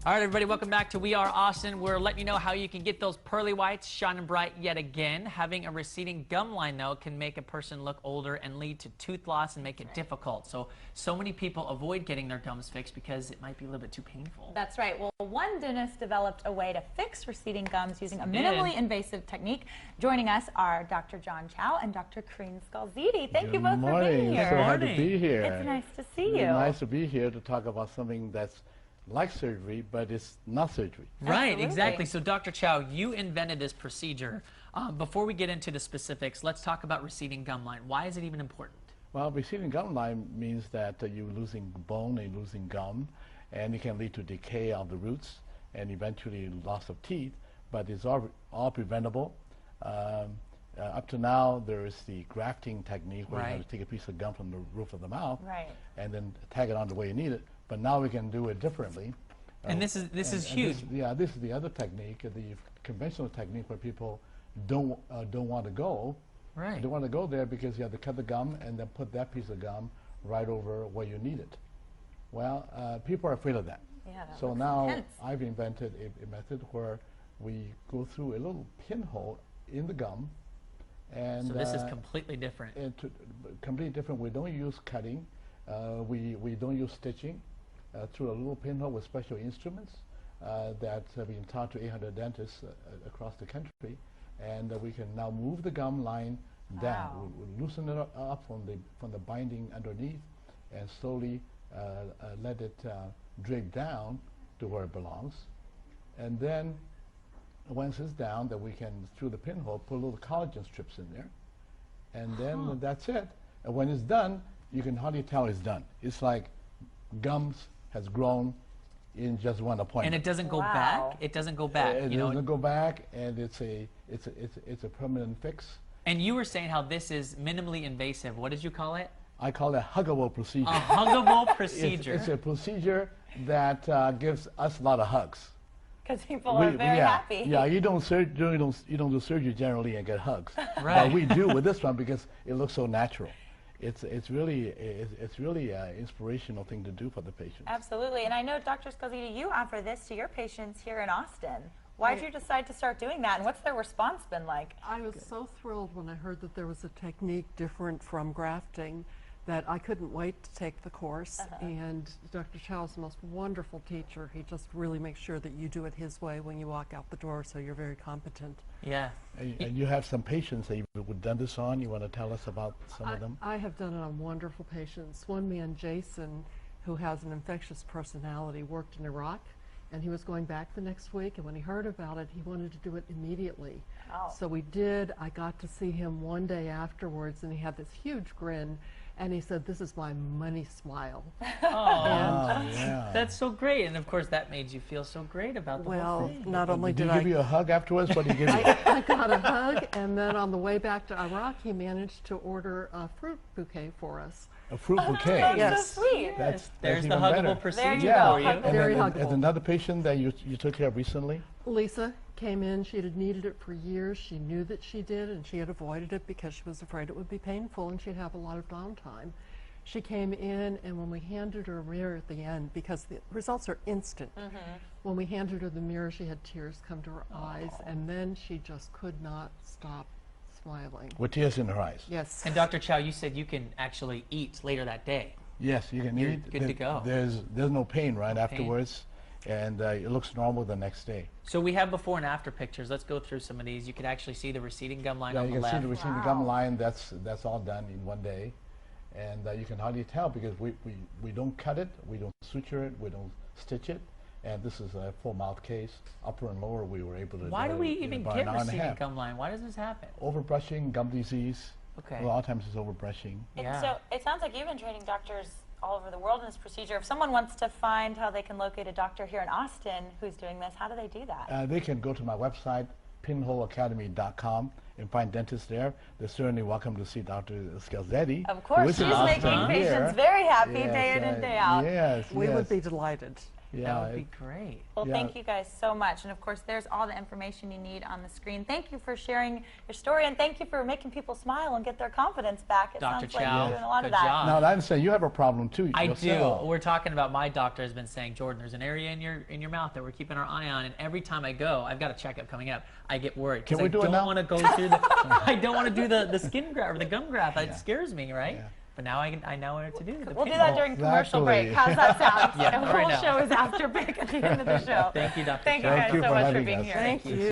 All right, everybody, welcome back to We Are Austin. We're letting you know how you can get those pearly whites shining bright yet again. Having a receding gum line, though, can make a person look older and lead to tooth loss and make it difficult. So many people avoid getting their gums fixed because it might be a little bit too painful. That's right. Well, one dentist developed a way to fix receding gums using a minimally invasive technique. Joining us are Dr. John Chow and Dr. Karine Scalziti. Thank you both for being here. So happy to be here. It's nice to see you. It's nice to be here to talk about something that's like surgery, but it's not surgery. Right, Absolutely. exactly. So, Dr. Chow, you invented this procedure. Before we get into the specifics, let's talk about receding gum line. Why is it even important? Well, receding gum line means that you're losing bone and losing gum, and it can lead to decay of the roots and eventually loss of teeth, but it's all preventable. Up to now, there is the grafting technique where you have to take a piece of gum from the roof of the mouth and then tag it on the way you need it. But now we can do it differently. And this is huge. This is the other technique, the conventional technique where people don't want to go. Right. They don't want to go there because you have to cut the gum and then put that piece of gum right over where you need it. Well, people are afraid of that. Yeah, that so now intense. I've invented a method where we go through a little pinhole in the gum. And so this is completely different. Completely different. We don't use cutting. We don't use stitching. Through a little pinhole with special instruments that have been taught to 800 dentists across the country, and we can now move the gum line down. We loosen it up from the binding underneath, and slowly let it drape down to where it belongs. And then, once it's down, that we can, through the pinhole, put little collagen strips in there, and then that's it. And when it's done, you can hardly tell it's done. It's like gums has grown in just one appointment. And it doesn't go back. It doesn't go back. It doesn't go back, and it's a permanent fix. And you were saying how this is minimally invasive. What did you call it? I call it a huggable procedure. A huggable procedure. It's a procedure that gives us a lot of hugs. Because people are very happy. Yeah, you don't do surgery generally and get hugs. Right. But we do with this one because it looks so natural. It's really an inspirational thing to do for the patients. Absolutely, and I know, Dr. Scalziti, you offer this to your patients here in Austin. Why did you decide to start doing that, and what's their response been like? I was so thrilled when I heard that there was a technique different from grafting that I couldn't wait to take the course. And Dr. Chow is the most wonderful teacher. He just really makes sure that you do it his way when you walk out the door, so you're very competent. Yeah. And you have some patients that you've done this on. You want to tell us about some of them? I have done it on wonderful patients. One man, Jason, who has an infectious personality, worked in Iraq, and he was going back the next week, and when he heard about it, he wanted to do it immediately. So we did. I got to see him one day afterwards, and he had this huge grin. And he said, "This is my money smile." Yeah. That's so great. And of course, that made you feel so great about the whole thing. Not only did he give you a hug afterwards, what did he give you? I got a hug, and then on the way back to Iraq, he managed to order a fruit bouquet for us. A fruit bouquet? Yes. So sweet. There's the huggable procedure for you. Very huggable. And another patient that you took care of recently? Lisa came in. She had needed it for years. She knew that she did, and she had avoided it because she was afraid it would be painful and she'd have a lot of downtime. She came in, and when we handed her a mirror at the end, because the results are instant, when we handed her the mirror, she had tears come to her eyes, and then she just could not stop smiling. With tears in her eyes? Yes. And Dr. Chow, you said you can actually eat later that day. Yes, you can eat. Good to go. There's no pain afterwards, and it looks normal the next day. So we have before and after pictures. Let's go through some of these. You could actually see the receding gum line on the left. You can see the receding gum line. That's all done in one day. And you can hardly tell because we don't cut it, we don't suture it, we don't stitch it. And this is a full mouth case. Upper and lower we were able to do. Why do we even get receding gum gum line? Why does this happen? Overbrushing, gum disease. Okay. A lot of times it's overbrushing. And so it sounds like you've been training doctors all over the world in this procedure. If someone wants to find how they can locate a doctor here in Austin who's doing this, how do they do that? They can go to my website, pinholeacademy.com, and find dentists there, they're certainly welcome to see Dr. Scalzetti. Of course, she's making patients very happy day in and day out. Yes, We would be delighted. Yeah, That would be great. Well, thank you guys so much. And of course, there's all the information you need on the screen. Thank you for sharing your story, and thank you for making people smile and get their confidence back. It Dr. sounds like Chow, you're doing a lot good of that. job. Now, I understand you have a problem too. I yourself. do. We're talking about, my doctor has been saying, Jordan, there's an area in your mouth that we're keeping our eye on, and every time I go, I've got a checkup coming up, I get worried. Can we do it now? I don't want to go through the, I don't want to do the skin graft or the gum graft. It scares me, right? Yeah. But now I know what to do. We'll do that during commercial break. Exactly. How's that sound? Yeah, The right whole now. show is after break at the end of the show. Thank you, Dr. Thank you Chow. guys you so for much for having being us. here. Thank you.